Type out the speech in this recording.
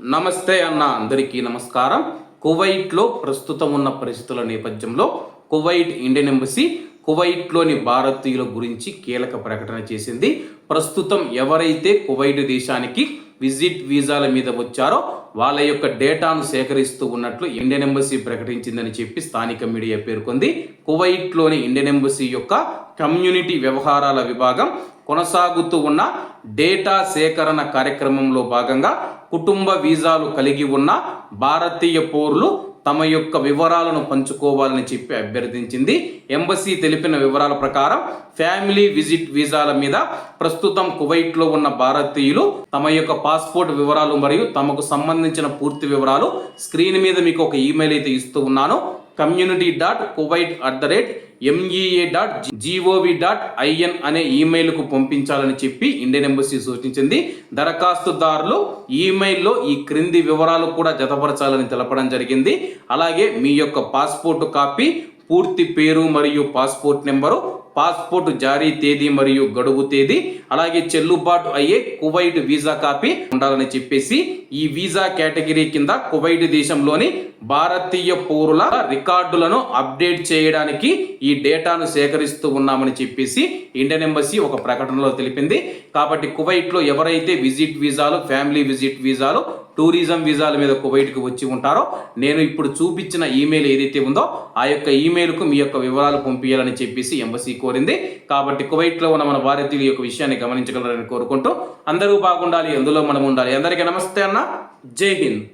నమస్తే అన్న, అందరికీ నమస్కారం. కువైట్లో ప్రస్తుతం ఉన్న పరిస్థితుల నేపథ్యంలో కువైట్ ఇండియన్ ఎంబసీ కువైట్లోని భారతీయుల గురించి కీలక ప్రకటన చేసింది. ప్రస్తుతం ఎవరైతే కువైట్ దేశానికి విజిట్ వీసాల మీద వచ్చారో వాళ్ళ యొక్క డేటాను సేకరిస్తూ ఉన్నట్లు ఇండియన్ ఎంబసీ ప్రకటించిందని చెప్పి స్థానిక మీడియా పేర్కొంది. కువైట్లోని ఇండియన్ ఎంబసీ యొక్క కమ్యూనిటీ వ్యవహారాల విభాగం కొనసాగుతూ ఉన్న డేటా సేకరణ కార్యక్రమంలో భాగంగా కుటుంబ వీసాలు కలిగి ఉన్న భారతీయ పౌరులు తమ యొక్క వివరాలను పంచుకోవాలని చెప్పి అభ్యర్థించింది. ఎంబసీ తెలిపిన వివరాల ప్రకారం ఫ్యామిలీ విజిట్ వీసాల మీద ప్రస్తుతం కువైట్లో ఉన్న భారతీయులు తమ యొక్క పాస్పోర్ట్ వివరాలు మరియు తమకు సంబంధించిన పూర్తి వివరాలు స్క్రీన్ మీద మీకు ఒక ఈమెయిల్ అయితే ఇస్తూ ఉన్నాను. community.kuwait@mea.gov.in అనే ఈమెయిల్కు పంపించాలని చెప్పి ఇండియన్ ఎంబసీ సూచించింది. దరఖాస్తుదారులు ఈమెయిల్లో ఈ క్రింది వివరాలు కూడా జతపరచాలని తెలపడం జరిగింది. అలాగే మీ యొక్క పాస్పోర్ట్ కాపీ, పూర్తి పేరు మరియు పాస్పోర్ట్ నెంబరు, పాస్పోర్ట్ జారీ తేదీ మరియు గడువు తేదీ, అలాగే చెల్లుబాటు అయ్యే కువైట్ వీసా కాపీ ఉండాలని చెప్పేసి ఈ వీసా కేటగిరీ కింద కువైట్ దేశంలోని భారతీయ పౌరుల రికార్డులను అప్డేట్ చేయడానికి ఈ డేటాను సేకరిస్తూ ఉన్నామని చెప్పేసి ఇండియన్ ఎంబసీ ఒక ప్రకటనలో తెలిపింది. కాబట్టి కువైట్లో ఎవరైతే విజిట్ వీసాలు, ఫ్యామిలీ విజిట్ వీసాలు, టూరిజం వీసాల మీద కువైట్కి వచ్చి ఉంటారో నేను ఇప్పుడు చూపించిన ఈమెయిల్ ఏదైతే ఉందో ఆ యొక్క ఈమెయిల్కు మీ యొక్క వివరాలు పంపించాలని చెప్పేసి ఎంబసీ కోరింది. కాబట్టి కువైట్లో ఉన్న మన భారతీయుల యొక్క విషయాన్ని గమనించగలరని కోరుకుంటూ అందరూ బాగుండాలి, అందులో మనం ఉండాలి. అందరికీ నమస్తే అన్న, జై హింద్.